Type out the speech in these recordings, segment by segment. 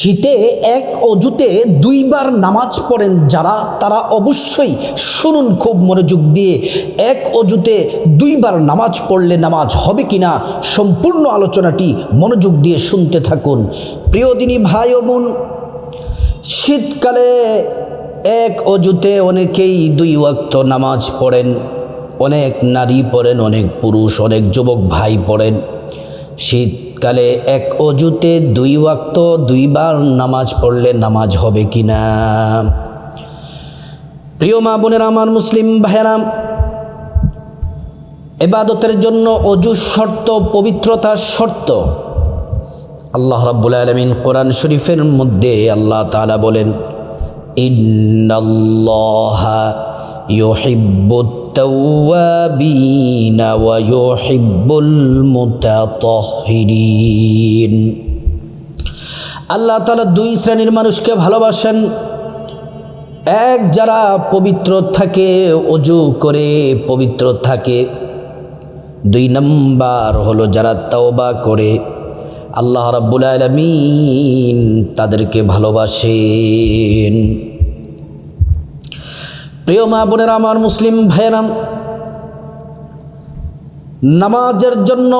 শীতে এক অজুতে দুইবার নামাজ পড়েন যারা, তারা অবশ্যই শুনুন খুব মনোযোগ দিয়ে। এক অজুতে দুইবার নামাজ পড়লে নামাজ হবে কিনা সম্পূর্ণ আলোচনাটি মনোযোগ দিয়ে শুনতে থাকুন। প্রিয় দিনী ভাই ও বোন, শীতকালে এক অজুতে অনেকেই দুই ওয়াক্ত নামাজ পড়েন, অনেক নারী পড়েন, অনেক পুরুষ, অনেক যুবক ভাই পড়েন। শীতকালে এক অজুতে দুই ওয়াক্ত দুইবার নামাজ পড়লে নামাজ হবে কিনা? প্রিয় মা বোনেরা, আমার মুসলিম ভাইয়েরা, ইবাদতের জন্য অজু শর্ত, পবিত্রতার শর্ত। আল্লাহ রাব্বুল আলামিন কোরআন শরীফের মধ্যে আল্লাহ তাআলা বলেন, ইন্নাল্লাহা ইউহিব্বুত তাওয়াবিনা ওয়া ইউহিব্বুল মুতাতাহহিরিন। আল্লাহ তাআলা দুই শ্রেণীর মানুষকে ভালোবাসেন। এক, যারা পবিত্র থাকে, অজু করে পবিত্র থাকে। দুই নাম্বার হলো যারা তাওবা করে। আল্লাহ রাব্বুল আলামিন তাদেরকে ভালোবাসেন। প্রিয় মা বোনেরা, আমার মুসলিম ভাইয়েরা, নামাজের জন্য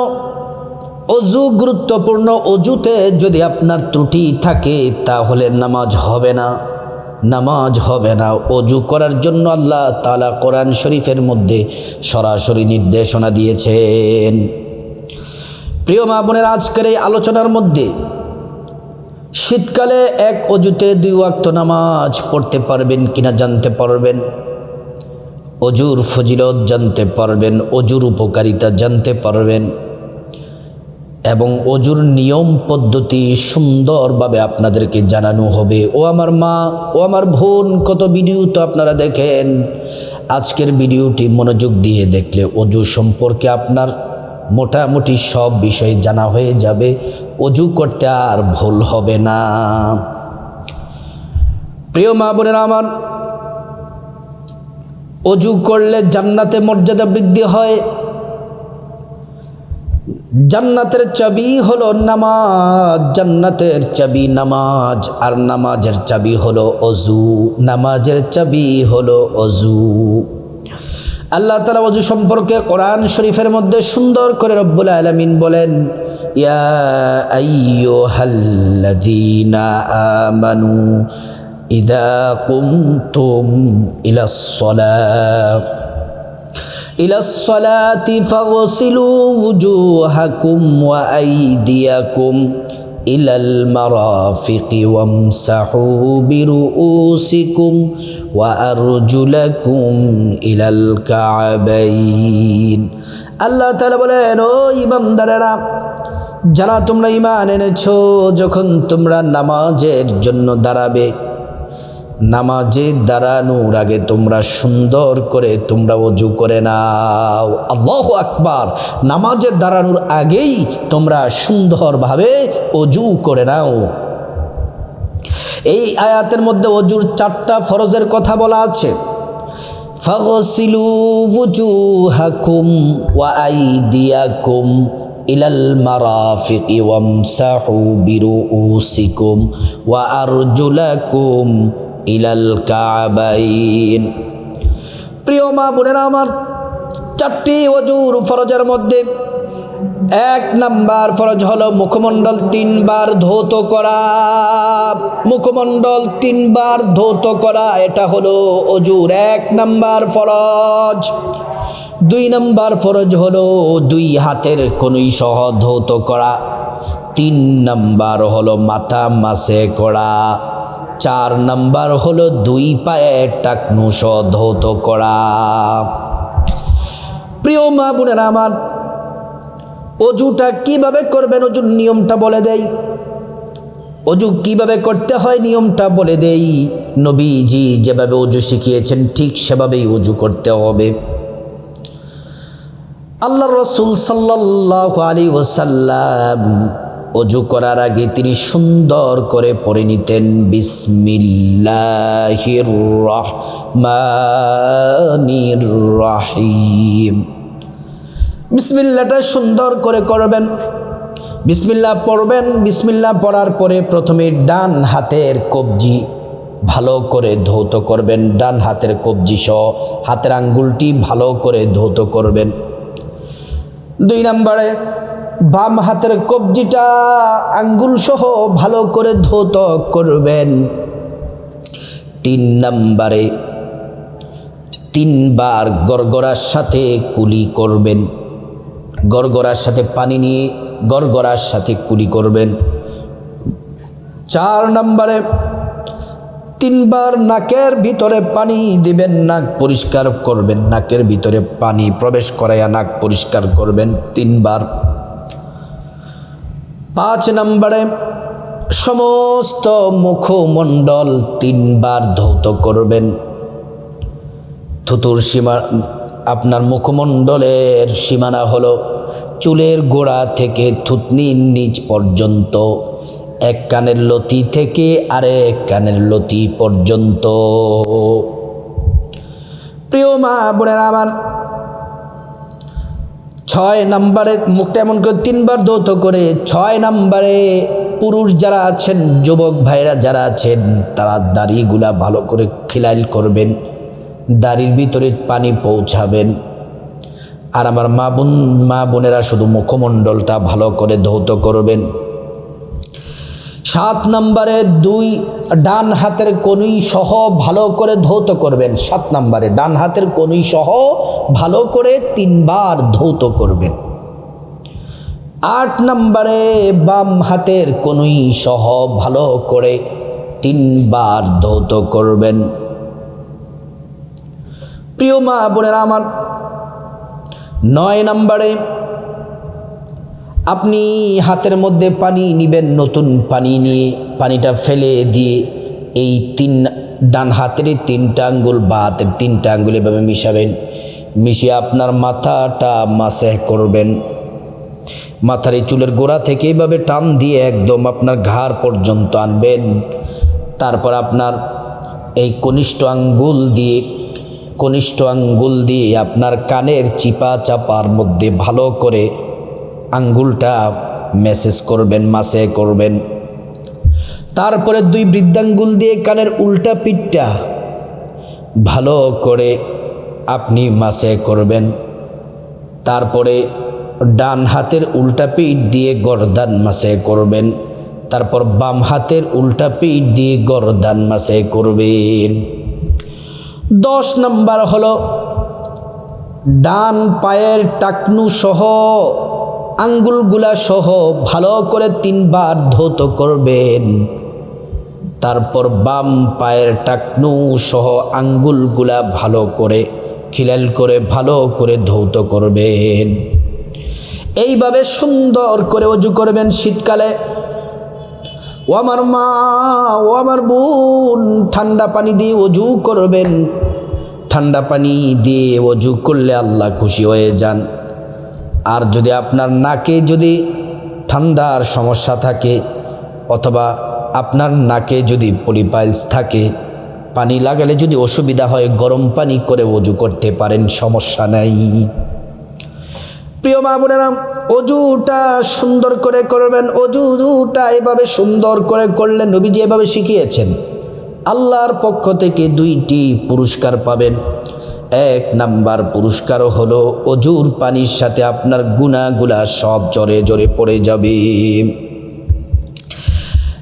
অজু গুরুত্বপূর্ণ। অজুতে যদি আপনার ত্রুটি থাকে তাহলে নামাজ হবে না, নামাজ হবে না। অজু করার জন্য আল্লাহ তাআলা কোরআন শরীফের মধ্যে সরাসরি নির্দেশনা দিয়েছেন। প্রিয় মা বোনেরা, আজকের এই আলোচনার মধ্যে শীতকালে এক অজুতে দুই ওয়াক্ত নামাজ পড়তে পারবেন কিনা জানতে পারবেন, অজুর ফজিলত জানতে পারবেন, অজুর উপকারিতা জানতে পারবেন এবং অজুর নিয়ম পদ্ধতি সুন্দরভাবে আপনাদেরকে জানানো হবে। ও আমার মা, ও আমার বোন, কত ভিডিও তো আপনারা দেখেন। আজকের ভিডিওটি মনোযোগ দিয়ে দেখলে অজু সম্পর্কে আপনার মোটামুটি সব বিষয় জানা হয়ে যাবে। অজু করতে আর ভুল হবে না। প্রিয় মা বোনেরা আমার, অজু করলে জান্নাতে মর্যাদা বৃদ্ধি হয়। জান্নাতের চাবি হলো নামাজ, জান্নাতের চাবি নামাজ, আর নামাজের চাবি হলো অজু, নামাজের চাবি হলো অজু। আল্লাহ তাআলা ওযু সম্পর্কে কোরআন শরীফের মধ্যে সুন্দর করে রব্বুল আলামিন বলেন, ইয়া আইয়ুহাল্লাযীনা আমানু ইযা কুমতুম ইলাস-সালাতি ফাগসিলু ওয়ুজুহাকুম ওয়া আইদিয়াকুম ইলাল মারাফিকি ওয়ামসাহু বিরুউসিকুম ওয়া আরজুলাকুম ইলাল কা'বাইন। আল্লাহ তাআলা বলেন, ও ঈমানদারেরা, যারা তোমরা ঈমান এনেছো, যখন তোমরা নামাজের জন্য দাঁড়াবে, নামাজে দাঁড়ানোর আগে তোমরা সুন্দর করে তোমরা ওযু করে নাও। আল্লাহু আকবার। নামাজে দাঁড়ানোর আগেই তোমরা সুন্দরভাবে ওযু করে নাও। এই আয়াতের মধ্যে ওযুর 4টা ফরজের কথা বলা আছে। ফাগসিলু ওয়ুজুহাকুম ওয়া আইদিয়াকুম ইলাল মারাফিকি ওয়ামসাহু বিরুউসিকুম ওয়া আরজুলাকুম ইলাল কা'বাইন। প্রিয় মা বোনেরা আমার, 4টি ওযুর ফরজের মধ্যে 1 নাম্বার ফরজ হলো মুখমণ্ডল 3 বার ধৌত করা। মুখমণ্ডল 3 বার ধৌত করা, এটা হলো ওযুর 1 নাম্বার ফরজ। 2 নাম্বার ফরজ হলো 2 হাতের কনুই সহ ধৌত করা। 3 নাম্বার হলো মাথা মাসে করা। 4 নাম্বার হলো 2 পায়ের টাকনু সহ ধৌত করা। প্রিয় মা বোনেরা আমার, অজুটা কিভাবে করবেন, অজুর নিয়মটা বলে দেই। অজু কিভাবে করতে হয় নিয়মটা বলে দেই। নবীজি যেভাবে অজু শিখিয়েছেন ঠিক সেভাবেই অজু করতে হবে। আল্লাহর রাসূল সাল্লাল্লাহু আলাইহি ওয়াসাল্লাম অজু করার আগে তিনি সুন্দর করে পড়ে নিতেন, বিসমিল্লাহির রহমানির রহিম। বিসমিল্লাহটা সুন্দর করে করবেন। বিসমিল্লাহ পড়বেন। বিসমিল্লাহ পড়ার পরে প্রথমে ডান হাতের কবজি ভালো করে ধৌত করবেন। ডান হাতের কবজি সহ হাতের আঙ্গুলটি ভালো করে ধৌত করবেন। 2 নম্বরে বাম হাতের কবজিটা আঙ্গুল সহ ভালো করে ধৌত করবেন। 3 নম্বরে 3 বার গড়গড়ার সাথে কুলি করবেন। গড়গড়ার সাথে পানি নিয়ে গড়গড়ার সাথে কুলি করবেন। 4 নম্বরে 3 বার নাকের ভিতরে পানি দিবেন, নাক পরিষ্কার করবেন। নাকের ভিতরে পানি প্রবেশ করাইয়া নাক পরিষ্কার করবেন 3 বার। 5 নম্বরে সমস্ত মুখমণ্ডল 3 বার ধৌত করবেন। থুতুর সীমা, আপনার মুখমণ্ডলের সীমানা হলো চুলের গোড়া থেকে থুতনির নিচ পর্যন্ত, এক কানের লতি থেকে আরেক কানের লতি পর্যন্ত। প্রিয় মা বোনেরা আমার, 6 নম্বরে মুখটা এমন করে 3 বার ধৌত করে 6 নম্বরে পুরুষ যারা আছেন, যুবক ভাইরা যারা আছেন, তারা দাড়িগুলা ভালো করে খিলাইল করবেন, দাড়ির ভিতরে পানি পৌঁছাবেন। আর আমার মা বোনেরা শুধু মুখমণ্ডলটা ভালো করে ধৌত করবেন। 7 নম্বরে 2 ডান হাতের কনুই সহ ভালো করে ধৌত করবেন। 7 নম্বরে ডান হাতের কনুই সহ ভালো করে 3 বার ধৌত করবেন। 8 নম্বরে বাম হাতের কনুই সহ ভালো করে 3 বার ধৌত করবেন। প্রিয় মা বোনেরা আমার, 9 নম্বরে আপনি হাতের মধ্যে পানি নিবেন, নতুন পানি নিয়ে পানিটা ফেলে দিয়ে এই ডান হাতের 3টা আঙ্গুল বা হাতের 3টা আঙ্গুল এভাবে মিশাবেন। মিশিয়ে আপনার মাথাটা মাসেহ করবেন। মাথার এই চুলের গোড়া থেকে এইভাবে টান দিয়ে একদম আপনার ঘাড় পর্যন্ত আনবেন। তারপর আপনার এই কনিষ্ঠ আঙ্গুল দিয়ে আপনার কানের চিপা চাপার মধ্যে ভালো করে আঙ্গুলটা মাসে করবেন। তারপরে 2 বৃদ্ধাঙ্গুল দিয়ে কানের উল্টা পিঠটা ভালো করে আপনি মাসে করবেন। তারপরে ডান হাতের উল্টা পিঠ দিয়ে গর্দান মাসে করবেন। তারপর বাম হাতের উল্টা পিঠ দিয়ে গর্দান মাসে করবেন। 10 নম্বর হলো ডান পায়ের টাকনু সহ আঙ্গুলগুলা সহ ভালো করে 3 বার ধৌত করবেন। তারপর বাম পায়ের টাকনু সহ আঙ্গুলগুলা ভালো করে খিলাল করে ভালো করে ধৌত করবেন। এইভাবে সুন্দর করে ওযু করবেন শীতকালে। ও আমার মা, ও আমার বোন, ঠান্ডা পানি দিয়ে ওযু করবেন। ঠান্ডা পানি দিয়ে ওযু করলে আল্লাহ খুশি হয়ে যান। আর যদি আপনার নাকে যদি ঠান্ডার সমস্যা থাকে অথবা আপনার নাকে যদি পলিপাইলস থাকে, পানি লাগালে যদি অসুবিধা হয়, গরম পানি করে ওযু করতে পারেন, সমস্যা নাই। প্রিয় মা বোনেরা, ওযুটা সুন্দর করে করবেন। ওযুটা এভাবে সুন্দর করে করলে নবীজি এভাবে শিখিয়েছেন। আল্লাহর পক্ষ থেকে 2টি পুরস্কার পাবেন। 1 নাম্বার পুরস্কার হলো ওযুর পানির সাথে আপনার গুনাহগুলা সব জরে জরে পড়ে যাবে।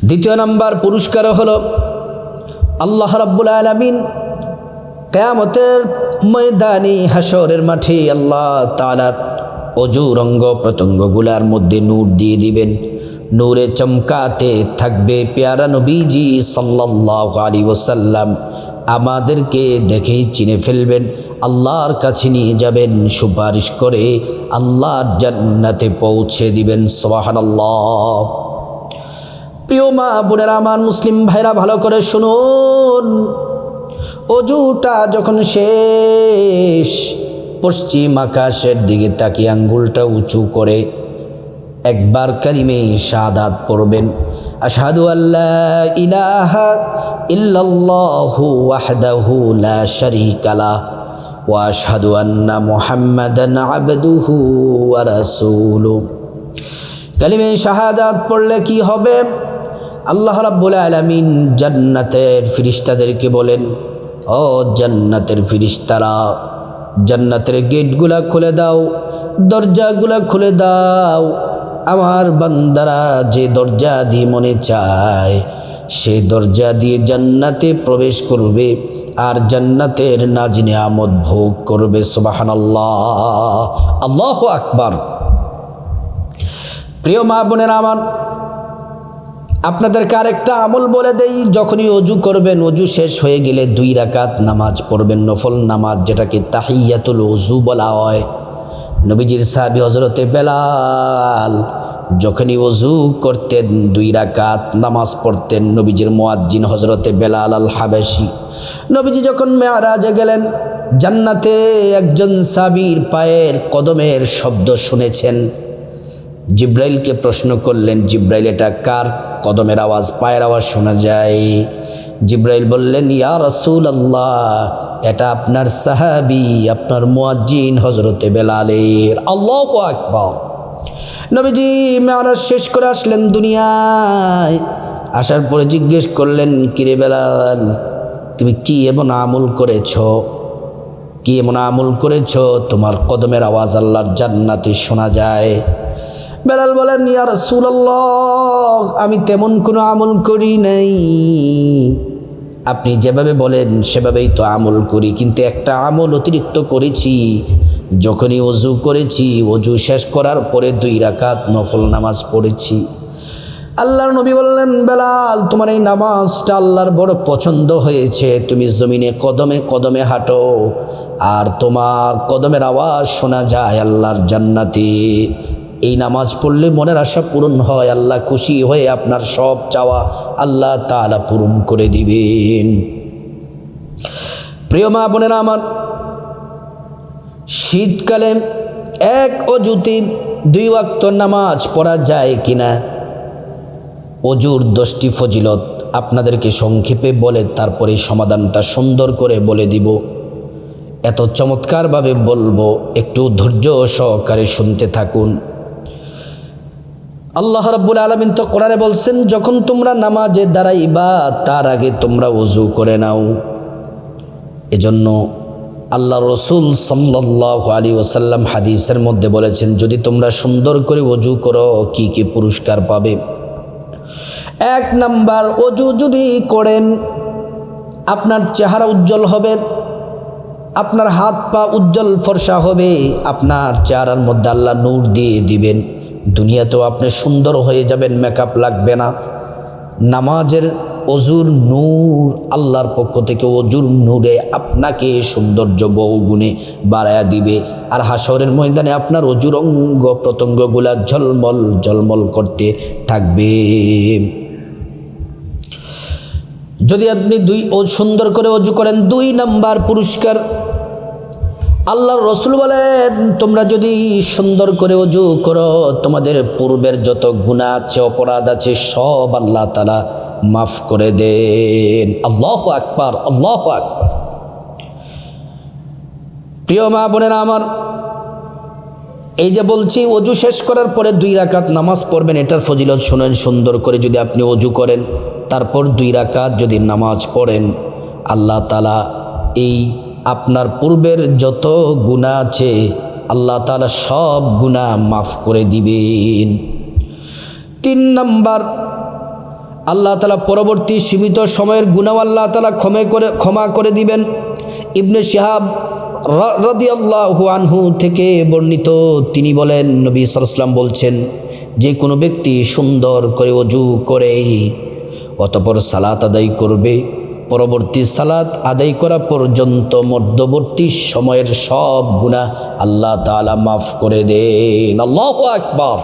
2 নাম্বার পুরস্কার হলো আল্লাহ রাব্বুল আলামিন কিয়ামতের ময়দানে হাসরের মাঠে আল্লাহ তাআলা ওযুর অঙ্গ প্রত্যঙ্গগুলার মধ্যে নূর দিয়ে দিবেন। নূরে চমকাতে থাকবে। পেয়ারা নবীজি সাল্লাল্লাহু আলাইহি ওয়াসাল্লাম আমাদেরকে দেখেই চিনে ফেলবেন, আল্লাহর কাছে নিয়ে যাবেন, সুপারিশ করে আল্লাহর জান্নাতে পৌঁছে দিবেন। সুবহানাল্লাহ। প্রিয় মা বোনেরা আমার, মুসলিম ভাইরা ভালো করে শুনুন। ওযুটা যখন শেষ, পশ্চিম আকাশের দিকে তাকিয়ে আঙ্গুলটা উঁচু করে একবার কালিমে শাহাদাত পড়বেন। আশহাদু আল্লা ইলাহা ইল্লাল্লাহু ওয়াহদাহু লা শারীকা লাহ ওয়া আশহাদু আন্না মুহাম্মাদান আবদুহু ওয়া রাসূলুহু। কালিমে শাহাদাত পড়লে কি হবে? আল্লাহ রাব্বুল আলামিন জান্নাতের ফেরেশতাদেরকে বলেন, ও জান্নাতের ফেরেশতারা, জান্নাতের গেটগুলা খুলে দাও, দরজাগুলা খুলে দাও। আমার বান্দারা যে দরজা দিয়ে মনে চায় সে দরজা দিয়ে জান্নাতে প্রবেশ করবে আর জান্নাতের নাজ নিয়ামত ভোগ করবে। সুবহানাল্লাহ, আল্লাহু আকবার। প্রিয় মা বোনেরা আমার, আপনাদেরকে আরেকটা আমল বলে দেই। যখনই অজু করবেন, অজু শেষ হয়ে গেলে 2 রাকাত নামাজ পড়বেন, নফল নামাজ, যেটাকে তাহিয়াতুল ওযু বলা হয়। নবীজির সাহাবী হযরতে বেলাল যখনই ওযু করতেন 2 রাকাত নামাজ পড়তেন। নবীজির মুয়াজ্জিন হযরতে বেলাল আল হাবাশী, নবীজি যখন মেরাজে গেলেন, জান্নাতে একজন সাহাবীর পায়ের কদমের শব্দ শুনেছেন। জিব্রাইলকে প্রশ্ন করলেন, জিব্রাইল, এটা কার কদমের আওয়াজ, পায়ের আওয়াজ শোনা যায়? জিব্রাইল বললেন, ইয়া রাসূলুল্লাহ, এটা আপনার সাহাবী, আপনার মুয়াজ্জিন হযরতে বেলালের। আল্লাহু আকবার। নবীজি মেরাজ শেষ করে আসলেন দুনিয়ায়। আসার পরে জিজ্ঞেস করলেন, কিরে বেলাল, তুমি কি এমন আমল করেছো? কি এমন আমল করেছো তোমার কদমের আওয়াজ আল্লাহর জান্নাতে শোনা যায়? বেলাল বলেন, ইয়া রাসূলুল্লাহ, আমি তেমন কোনো আমল করি নাই। আপনি যেভাবে বলেন সেভাবেই তো আমল করি, কিন্তু একটা আমল অতিরিক্ত করেছি। যখনই ওযু করেছি, ওযু শেষ করার পরে 2 রাকাত নফল নামাজ পড়েছি। আল্লাহর নবী বললেন, বেলাল, তোমার এই নামাজটা আল্লাহর বড় পছন্দ হয়েছে। তুমি জমিনে কদমে কদমে হাঁটো আর তোমার কদমের আওয়াজ শোনা যায় আল্লাহর জান্নাতে। এই নামাজ পড়লে মনের আশা পূরণ হয়, আল্লাহ খুশি হয়ে আপনার সব চাওয়া আল্লাহ তাআলা পূরণ করে দিবেন। প্রিয় মা বোনেরা আমার, শীতকালে এক অজুতে 2 ওয়াক্ত নামাজ পড়া যায় কিনা? অজুর 10টি ফজিলত আপনাদেরকে সংক্ষেপে বলে তারপরে সমাধানটা সুন্দর করে বলে দিব। এত চমৎকারভাবে বলবো, একটু ধৈর্য সহকারে শুনতে থাকুন। আল্লাহ রাব্বুল আলামিন তো কোরআনে বলছেন, যখন তোমরা নামাজে দাঁড়াইবা তার আগে তোমরা ওযু করে নাও। এজন্য আল্লাহ রাসূল সাল্লাল্লাহু আলাইহি ওয়াসাল্লাম হাদিসের মধ্যে বলেছেন, যদি তোমরা সুন্দর করে ওযু করো কি কি পুরস্কার পাবে। 1 নাম্বার, ওযু যদি করেন আপনার চেহারা উজ্জ্বল হবে, আপনার হাত পা উজ্জ্বল ফর্সা হবে, আপনার চেহারার মধ্যে আল্লাহ নূর দিয়ে দিবেন। দুনিয়াতেও আপনি সুন্দর হয়ে যাবেন, মেকআপ লাগবে না। নামাজের ওযুর নূর আল্লাহর পক্ষ থেকে, ওযুর নূরে আপনাকে সৌন্দর্য বহুগুণে বাড়ায়া দিবে। আর হাসরের ময়দানে আপনার ওযুর অঙ্গ প্রত্যঙ্গগুলা ঝলমল ঝলমল করতে থাকবে। যদি আপনি সুন্দর করে ওযু করেন, 2 নাম্বার পুরস্কার, আল্লাহর রাসূল বলেন, তোমরা যদি সুন্দর করে ওযু করো, তোমাদের পূর্বের যত গুনাহ আছে, অপরাধ আছে, সব আল্লাহ তাআলা মাফ করে দেন। আল্লাহু আকবার, আল্লাহু আকবার। প্রিয় মা বোনেরা আমার, এই যে বলছি ওযু শেষ করার পরে 2 রাকাত নামাজ পড়বেন, এটার ফজিলত শুনেন সুন্দর করে। যদি আপনি ওযু করেন তারপর 2 রাকাত যদি নামাজ পড়েন, আল্লাহ তাআলা এই আপনার পূর্বের যত গুনাহ আছে আল্লাহ তাআলা সব গুনাহ মাফ করে দিবেন। 3 নাম্বার, আল্লাহ তাআলা পরবর্তী সীমিত সময়ের গুনাহ আল্লাহ তাআলা ক্ষমা করে দিবেন। ইবনে শিহাব রাদিয়াল্লাহু আনহু থেকে বর্ণিত, তিনি বলেন, নবী সাল্লাল্লাহু আলাইহি ওয়াসাল্লাম বলছেন, যে কোনো ব্যক্তি সুন্দর করে ওযু করে অতঃপর সালাত আদায় করবে, পরবর্তী সালাত আদায় করা পর্যন্ত মধ্যবর্তী সময়ের সব গুনাহ আল্লাহ তাআলা মাফ করে দেন। আল্লাহু আকবার।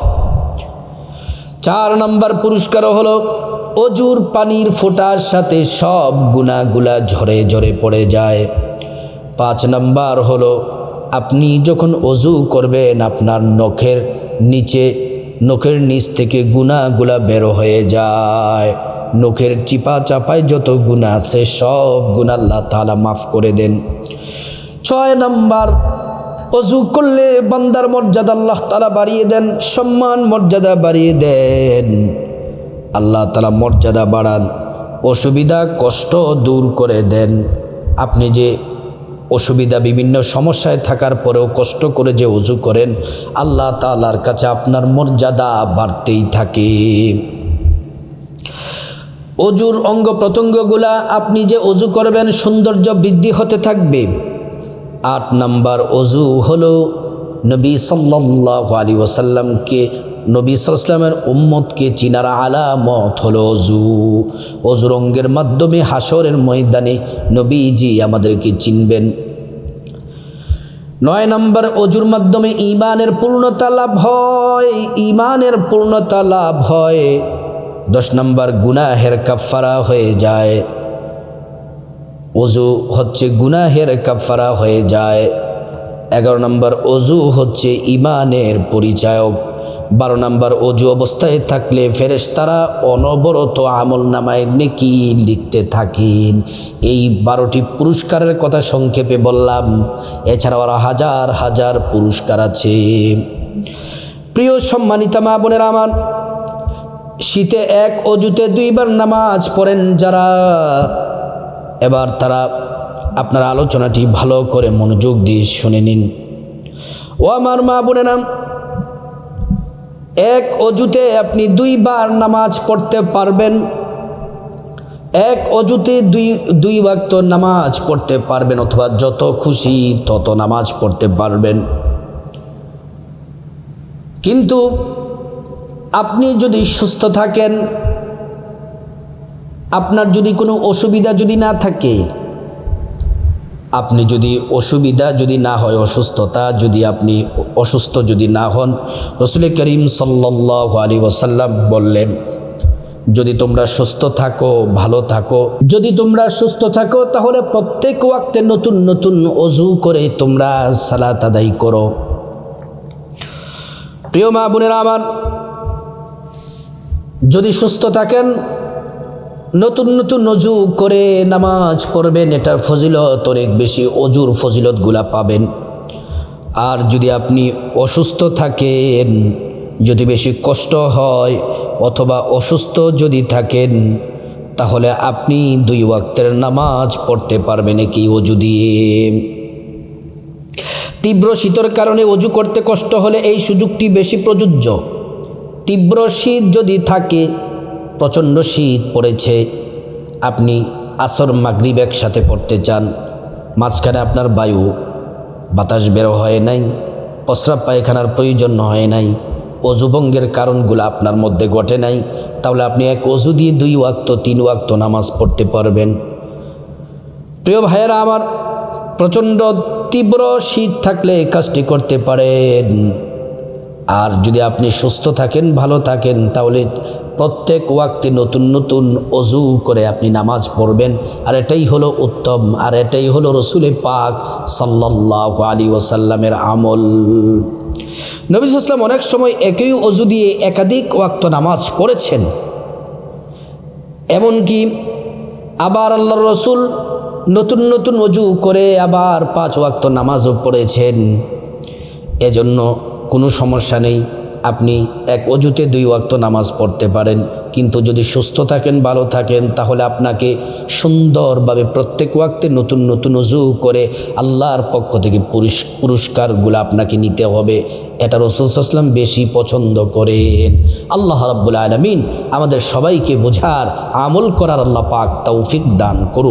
4 নাম্বার পুরস্কার হলো, ওযুর পানির ফোঁটার সাথে সব গুনাহগুলা ঝরে ঝরে পড়ে যায়। 5 নাম্বার হলো, আপনি যখন ওযু করবেন আপনার নখের নিচ থেকে গুনাহগুলা বের হয়ে যায়। নখের চিপা চাপায় যত গুনাহ আছে সব গুনাহ আল্লাহ তাআলা মাফ করে দেন। 6 নাম্বার, অজু করলে বান্দার মর্যাদা আল্লাহ তাআলা বাড়িয়ে দেন, সম্মান মর্যাদা বাড়িয়ে দেন। আল্লাহ তাআলা মর্যাদা বাড়ান, অসুবিধা কষ্ট দূর করে দেন। আপনি যে অসুবিধা বিভিন্ন সমস্যায় থাকার পরেও কষ্ট করে যে অজু করেন, আল্লাহ তাআলার কাছে আপনার মর্যাদা বাড়তেই থাকে। অজুর অঙ্গ প্রত্যঙ্গগুলা আপনি যে অজু করবেন সৌন্দর্য বৃদ্ধি হতে থাকবে। 8 নাম্বার অজু হলো নবী সাল্লাল্লাহু আলাইহি ওয়াসাল্লামকে, নবী সাল্লাল্লাহু আলাইহি ওয়াসাল্লামের উম্মতকে চিনার আলামত হলো অজু। অজুর অঙ্গের মাধ্যমে হাসরের ময়দানে নবীজি আমাদেরকে চিনবেন। 9 নাম্বার অজুর মাধ্যমে ঈমানের পূর্ণতা লাভ হয়, ঈমানের পূর্ণতা লাভ হয়। 10 নাম্বার গুনাহের কাফারা হয়ে যায়, অজু হচ্ছে গুনাহের কাফারা হয়ে যায়। 11 নাম্বার অজু হচ্ছে ঈমানের পরিচায়ক। 12 নাম্বার অজু অবস্থায় থাকলে ফেরেশতারা অনবরত আমলনামায় নেকি লিখতে থাকেন। এই 12টি পুরস্কারের কথা সংক্ষেপে বললাম, এছাড়াও আরও হাজার হাজার পুরস্কার আছে। প্রিয় সম্মানিতা মা বোনেরা আমার, শীতে এক অজুতে 2 বার নামাজ পড়েন যারা, এবার তারা আপনার আলোচনাটি ভালো করে মনোযোগ দিয়ে শুনে নিন। ও আমার মা বোনেরা, এক অজুতে আপনি 2 বার নামাজ পড়তে পারবেন। এক অজুতে দুই ওয়াক্ত নামাজ পড়তে পারবেন, অথবা যত খুশি তত নামাজ পড়তে পারবেন। কিন্তু আপনি যদি সুস্থ থাকেন, আপনার যদি কোনো অসুবিধা যদি না থাকে, আপনি যদি অসুবিধা যদি না হয়, অসুস্থতা যদি আপনি অসুস্থ যদি না হন, রাসূল করিম সাল্লাল্লাহু আলাইহি ওয়াসাল্লাম বললেন, যদি তোমরা সুস্থ থাকো, ভালো থাকো, যদি তোমরা সুস্থ থাকো তাহলে প্রত্যেক ওয়াক্তে নতুন নতুন অজু করে তোমরা সালাত আদায় করো। প্রিয় মা বোনেরা আমার, যদি সুস্থ থাকেন নতুন নতুন অজু করে নামাজ পড়বেন, এটার ফজিলত অনেক বেশি, অজুর ফজিলতগুলা পাবেন। আর যদি আপনি অসুস্থ থাকেন, যদি বেশি কষ্ট হয় অথবা অসুস্থ যদি থাকেন, তাহলে আপনি 2 ওয়াক্তের নামাজ পড়তে পারবেন কি অজু দিয়ে। তীব্র শীতের কারণে অজু করতে কষ্ট হলে এই সুযোগটি বেশি প্রযোজ্য। তীব্র শীত যদি থাকে, প্রচণ্ড শীত পড়েছে, আপনি আসর মাগরিব একসাথে পড়তে চান, মাঝখানে আপনার বাতাস বের হয় নাই, প্রস্রাব পায়খানার প্রয়োজন হয় নাই, অজুভঙ্গের কারণগুলো আপনার মধ্যে ঘটে নাই, তাহলে আপনি এক অজু দিয়ে 2 ওয়াক্ত 3 ওয়াক্ত নামাজ পড়তে পারবেন। প্রিয় ভাইয়েরা আমার, প্রচণ্ড তীব্র শীত থাকলে কাজটি করতে পারেন। আর যদি আপনি সুস্থ থাকেন, ভালো থাকেন, তাহলে প্রত্যেক ওয়াক্তে নতুন নতুন অজু করে আপনি নামাজ পড়বেন। আর এটাই হলো উত্তম, আর এটাই হলো রাসূল পাক সাল্লাল্লাহু আলাইহি ওয়াসাল্লামের আমল। নবী সাল্লাল্লাহু আলাইহি ওয়াসাল্লাম অনেক সময় একই অজু দিয়ে একাধিক ওয়াক্ত নামাজ পড়েছেন। এমনকি আবার আল্লাহর রাসূল নতুন নতুন অজু করে আবার 5 ওয়াক্ত নামাজও পড়েছেন। এজন্য কোনো সমস্যা নেই, আপনি এক অজুতে 2 ওয়াক্ত নামাজ পড়তে পারেন। কিন্তু যদি সুস্থ থাকেন, ভালো থাকেন, তাহলে আপনাকে সুন্দরভাবে প্রত্যেক ওয়াক্তে নতুন নতুন অজু করে আল্লাহর পক্ষ থেকে পুরস্কারগুলো আপনাকে নিতে হবে। এটা রাসূল সাল্লাল্লাহু আলাইহি ওয়াসাল্লাম বেশি পছন্দ করেন। আল্লাহ রাব্বুল আলামিন আমাদের সবাইকে বোঝার, আমল করার আল্লাহ পাক তৌফিক দান করুন।